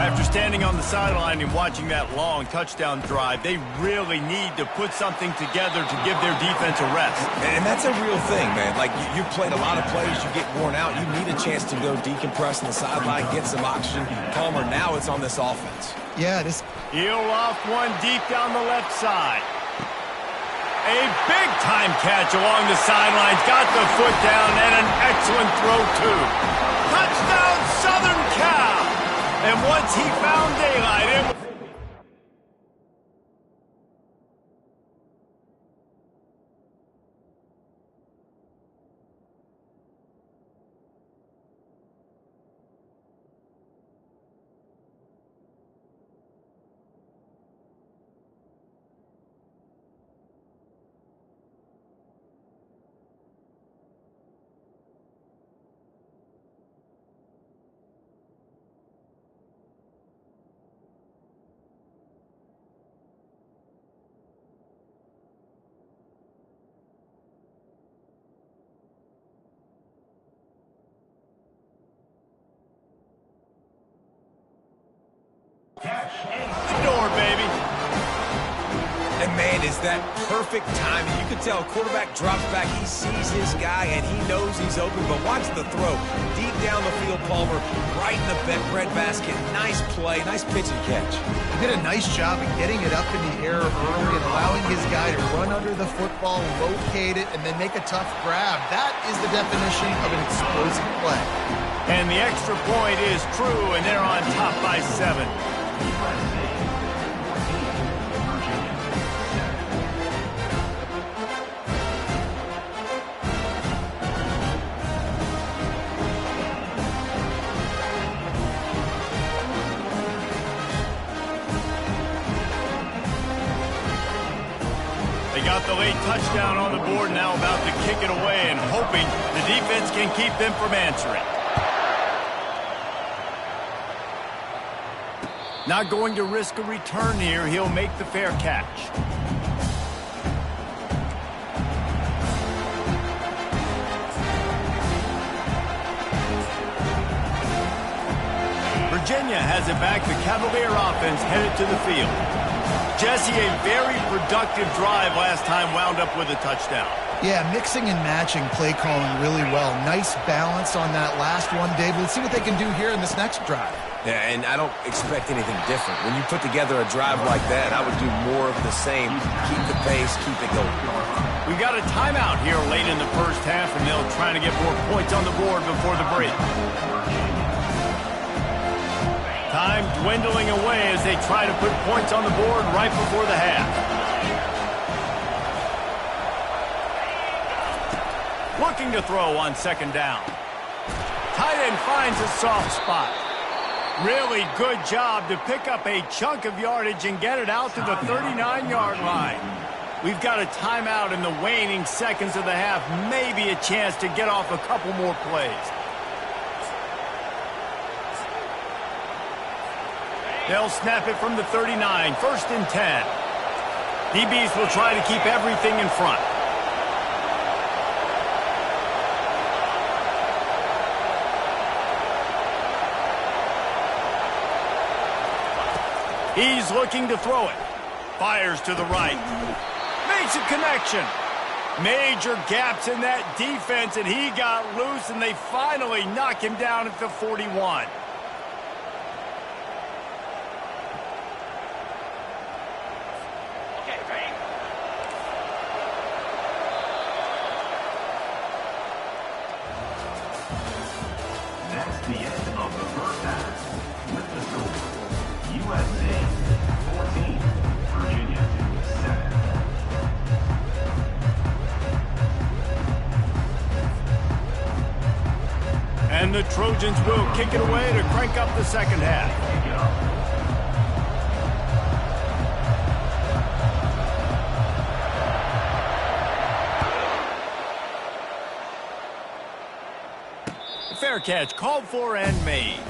After standing on the sideline and watching that long touchdown drive, they really need to put something together to give their defense a rest. And that's a real thing, man. Like, you've played a lot of plays, you get worn out, you need a chance to go decompress on the sideline, get some oxygen. Palmer, now it's on this offense. Yeah, this... He'll off one deep down the left side. A big-time catch along the sidelines. Got the foot down and an excellent throw, too. Touchdown, Southern Cal! And once he found daylight, it was... is that perfect timing. You can tell quarterback drops back. He sees his guy, and he knows he's open. But watch the throw. Deep down the field, Palmer, right in the bread basket. Nice play, nice pitch and catch. He did a nice job of getting it up in the air early and allowing his guy to run under the football, locate it, and then make a tough grab. That is the definition of an explosive play. And the extra point is true, and they're on top by 7. They got the late touchdown on the board, now about to kick it away and hoping the defense can keep them from answering. Not going to risk a return here. He'll make the fair catch. Virginia has it back. The Cavalier offense headed to the field. Jesse, a very productive drive last time, wound up with a touchdown. Yeah, mixing and matching play calling really well. Nice balance on that last one, Dave. Let's see what they can do here in this next drive. Yeah, and I don't expect anything different. When you put together a drive like that, I would do more of the same. Keep the pace, keep it going. We've got a timeout here late in the first half, and they'll try to get more points on the board before the break. Time dwindling away as they try to put points on the board right before the half. Looking to throw on second down. Tight end finds a soft spot. Really good job to pick up a chunk of yardage and get it out to the 39-yard line. We've got a timeout in the waning seconds of the half. Maybe a chance to get off a couple more plays. They'll snap it from the 39, 1st and 10. DBs will try to keep everything in front. He's looking to throw it. Fires to the right. Makes a connection. Major gaps in that defense, and he got loose, and they finally knock him down at the 41. That's the end of the first half. With the score, USA 14, Virginia 7. And the Trojans will kick it away to crank up the second half. Fair catch called for and made.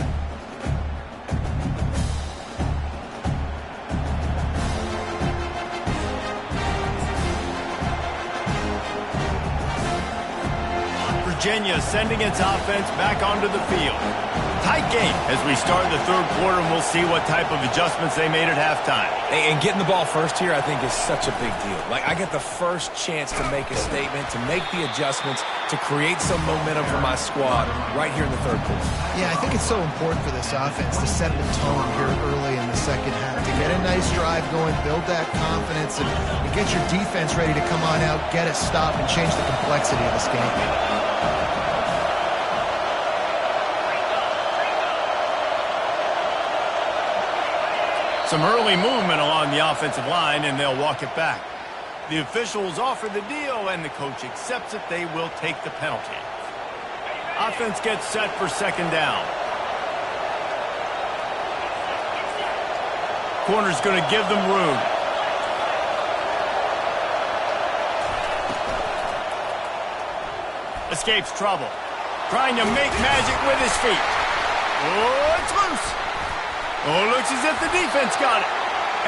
Virginia sending its offense back onto the field. Tight game as we start the third quarter, and we'll see what type of adjustments they made at halftime. And getting the ball first here, I think, is such a big deal. Like, I get the first chance to make a statement, to make the adjustments, to create some momentum for my squad right here in the third quarter. Yeah, I think it's so important for this offense to set the tone here early in the second half, to get a nice drive going, build that confidence, and get your defense ready to come on out, get a stop, and change the complexity of this game. Some early movement along the offensive line, and they'll walk it back. The officials offer the deal, and the coach accepts it. They will take the penalty. Offense gets set for second down. Corner's going to give them room. Escapes trouble. Trying to make magic with his feet. Oh, it's loose. Oh, looks as if the defense got it.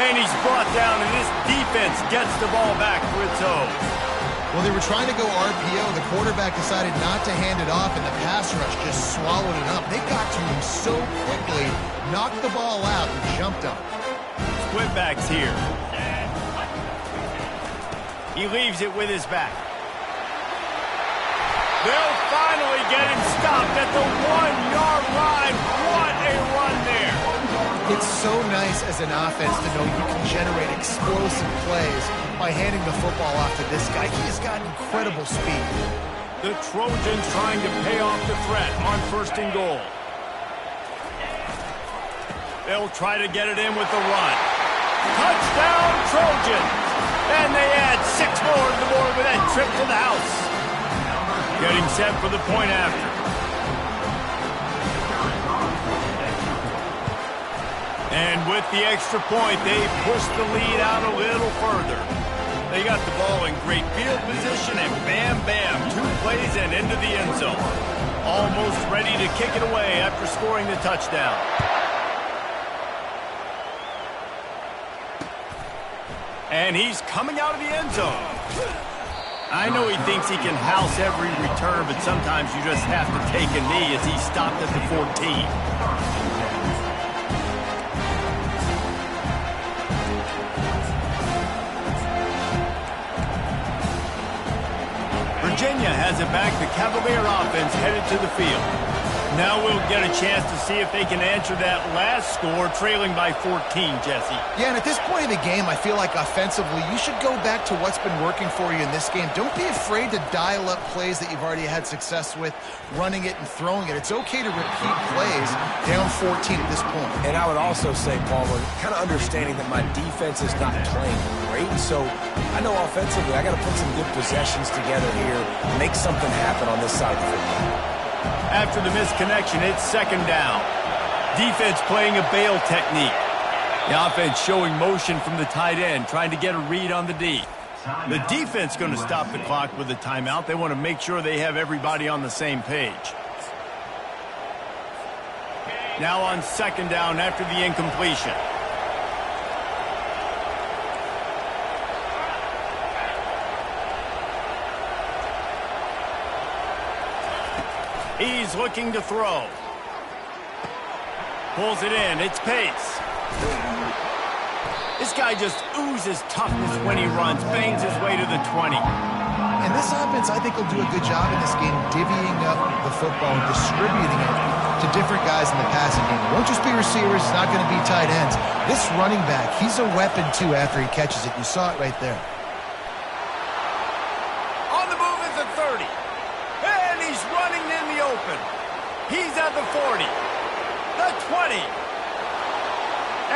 And he's brought down, and this defense gets the ball back for its own. Well, they were trying to go RPO. The quarterback decided not to hand it off, and the pass rush just swallowed it up. They got to him so quickly, knocked the ball out, and jumped on it. Split backs here. He leaves it with his back. They'll finally get him stopped at the 1-yard line. What a run there. It's so nice as an offense to know you can generate explosive plays by handing the football off to this guy. He's got incredible speed. The Trojans trying to pay off the threat on 1st and goal. They'll try to get it in with the run. Touchdown, Trojans! And they add 6 more to the board with that trip to the house. Getting set for the point after. And with the extra point, they push the lead out a little further. They got the ball in great field position, and bam, bam, 2 plays and into the end zone. Almost ready to kick it away after scoring the touchdown. And he's coming out of the end zone. I know he thinks he can house every return, but sometimes you just have to take a knee as he stopped at the 14. Virginia has it back. The Cavalier offense headed to the field. Now we'll get a chance to see if they can answer that last score, trailing by 14, Jesse. Yeah, and at this point in the game, I feel like offensively, you should go back to what's been working for you in this game. Don't be afraid to dial up plays that you've already had success with, running it and throwing it. It's okay to repeat plays down 14 at this point. And I would also say, Palmer, kind of understanding that my defense is not playing great, so I know offensively I got to put some good possessions together here, make something happen on this side of the football. After the misconnection, it's 2nd down. Defense playing a bail technique. The offense showing motion from the tight end, trying to get a read on the D. The defense going to stop the clock with a timeout. They want to make sure they have everybody on the same page. Now on 2nd down after the incompletion. He's looking to throw. Pulls it in. It's Pace. This guy just oozes toughness when he runs. Bangs his way to the 20. And this offense, I think, will do a good job in this game divvying up the football and distributing it to different guys in the passing game. It won't just be receivers. It's not going to be tight ends. This running back, he's a weapon, too, after he catches it. You saw it right there. On the move is the 30. And he's running in the open. He's at the 40. The 20.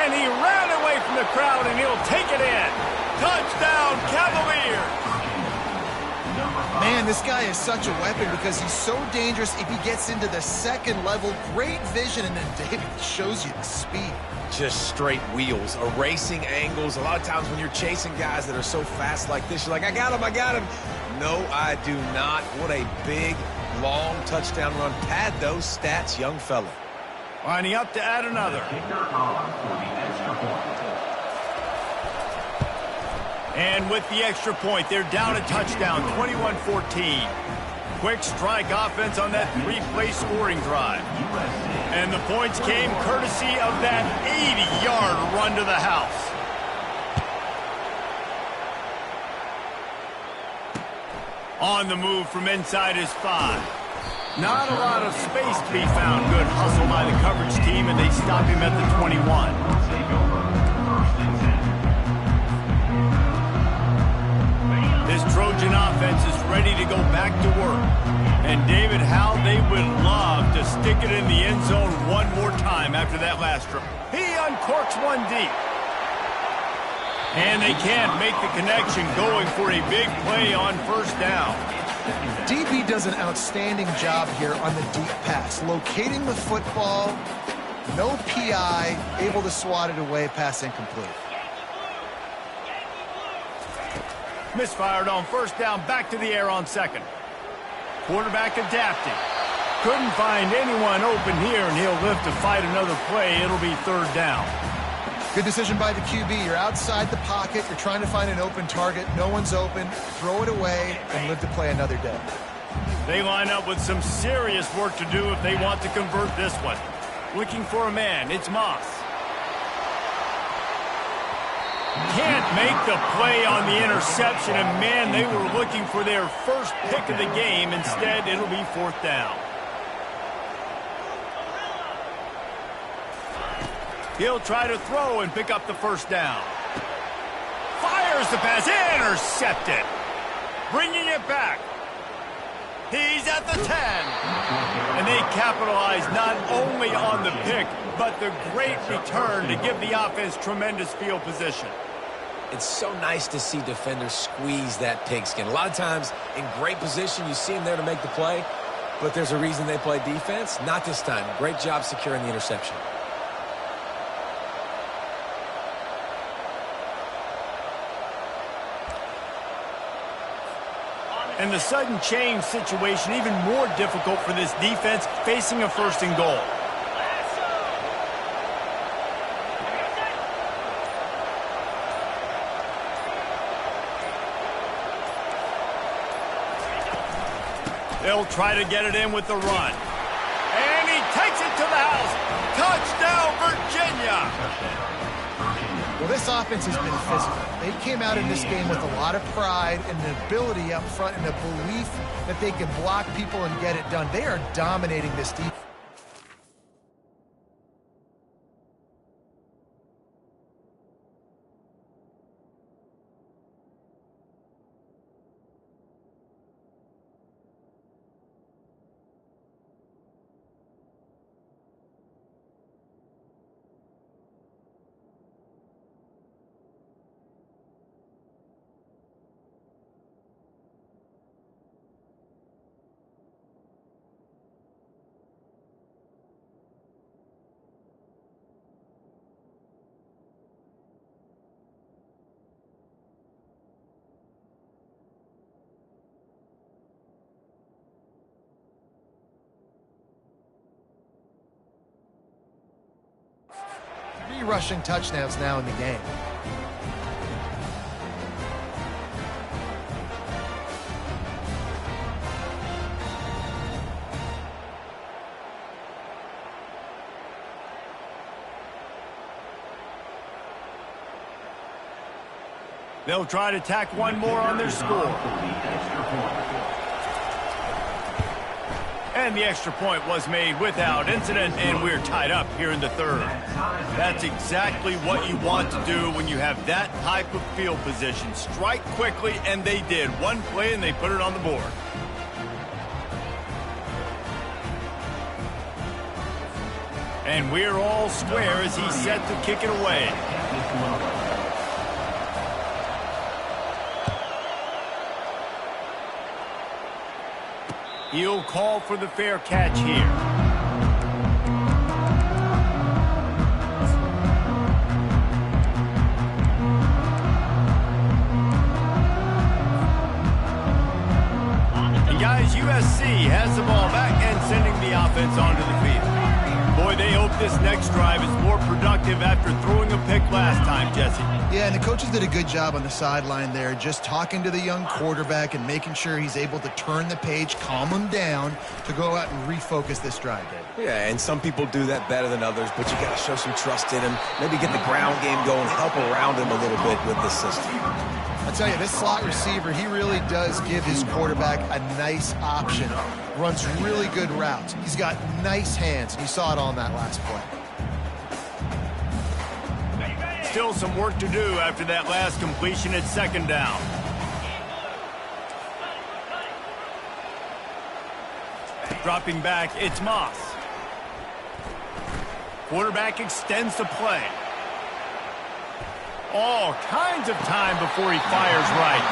And he ran away from the crowd, and he'll take it in. Touchdown, Cavaliers. Man, this guy is such a weapon because he's so dangerous if he gets into the 2nd level. Great vision, and then David shows you the speed. Just straight wheels, erasing angles. A lot of times when you're chasing guys that are so fast like this, you're like, I got him, I got him. No, I do not. What a big, long touchdown run. Pad those stats, young fella. Lining up to add another. And with the extra point, they're down a touchdown, 21-14. Quick strike offense on that 3-play scoring drive. And the points came courtesy of that 80-yard run to the house. On the move from inside his 5. Not a lot of space to be found. Good hustle by the coverage team, and they stop him at the 21. This Trojan offense is ready to go back to work. And David, how they would love to stick it in the end zone one more time after that last trip. He uncorks one deep. And they can't make the connection, going for a big play on 1st down. DB does an outstanding job here on the deep pass. Locating the football, no PI, able to swat it away, pass incomplete. Misfired on 1st down, back to the air on 2nd. Quarterback adapting. Couldn't find anyone open here, and he'll live to fight another play. It'll be 3rd down. Good decision by the QB. You're outside the pocket. You're trying to find an open target. No one's open. Throw it away and live to play another day. They line up with some serious work to do if they want to convert this one. Looking for a man. It's Moss. Can't make the play on the interception, and man, they were looking for their first pick of the game. Instead, it'll be 4th down. He'll try to throw and pick up the 1st down. Fires the pass, intercepted. Bringing it back. He's at the 10. And they capitalize not only on the pick, but the great return to give the offense tremendous field position. It's so nice to see defenders squeeze that pigskin. A lot of times in great position, you see them there to make the play, but there's a reason they play defense. Not this time. Great job securing the interception. And the sudden change situation even more difficult for this defense facing a 1st and goal. They'll try to get it in with the run. And he takes it to the house. Touchdown, Virginia! Well, this offense has been physical. They came out in this game with a lot of pride and an ability up front and a belief that they can block people and get it done. They are dominating this defense. Three rushing touchdowns now in the game. They'll try to tack one more on their score. And the extra point was made without incident, and we're tied up here in the 3rd. That's exactly what you want to do when you have that type of field position. Strike quickly, and they did. One play, and they put it on the board. And we're all square as he's set to kick it away. He'll call for the fair catch here. And guys, USC has the ball back and sending the offense onto the field. Boy, they hope this next drive is more productive after throwing a pick last time, Jesse. Yeah, and the coaches did a good job on the sideline there, just talking to the young quarterback and making sure he's able to turn the page, calm him down to go out and refocus this drive, Dave. Yeah, and some people do that better than others, but you got to show some trust in him. Maybe get the ground game going, help around him a little bit with this system. I tell you, this slot receiver, he really does give his quarterback a nice option. Runs really good routes. He's got nice hands. You saw it on that last play. Still some work to do after that last completion at 2nd down. Dropping back, it's Moss. Quarterback extends the play. All kinds of time before he fires right.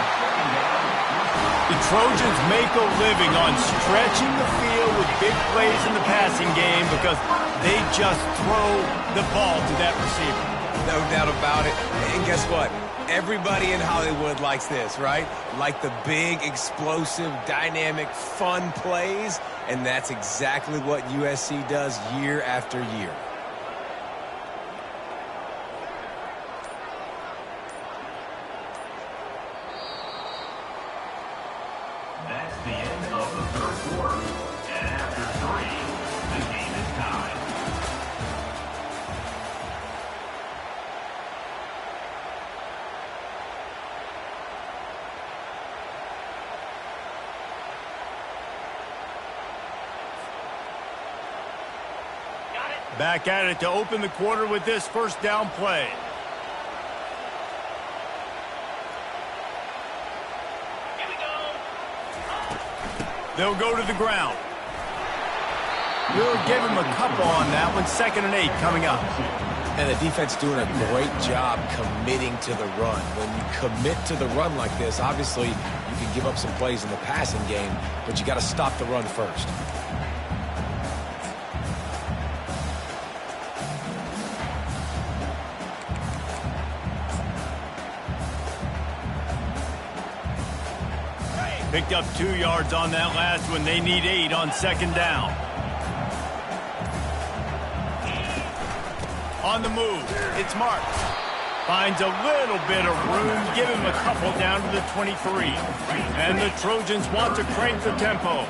The Trojans make a living on stretching the field with big plays in the passing game because they just throw the ball to that receiver. No doubt about it. And guess what? Everybody in Hollywood likes this, right? Like the big, explosive, dynamic, fun plays. And that's exactly what USC does year after year. That's the end of the 3rd quarter. And after 3, the game is tied. Back at it to open the quarter with this first down play. They'll go to the ground. We'll give him a couple on that one. 2nd and 8 coming up. And the defense doing a great job committing to the run. When you commit to the run like this, obviously you can give up some plays in the passing game, but you got to stop the run first. Picked up 2 yards on that last one. They need 8 on 2nd down. On the move, it's Marks. Finds a little bit of room. Give him a couple down to the 23. And the Trojans want to crank the tempo.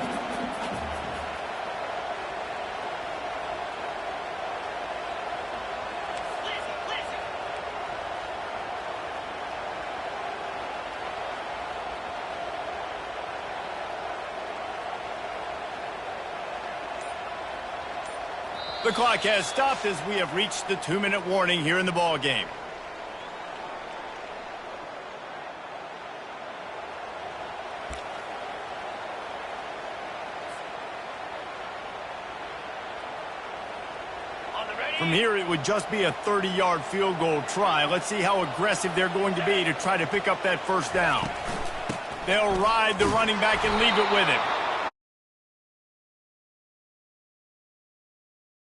The clock has stopped as we have reached the 2-minute warning here in the ball game. From here, it would just be a 30-yard field goal try. Let's see how aggressive they're going to be to try to pick up that first down. They'll ride the running back and leave it with him.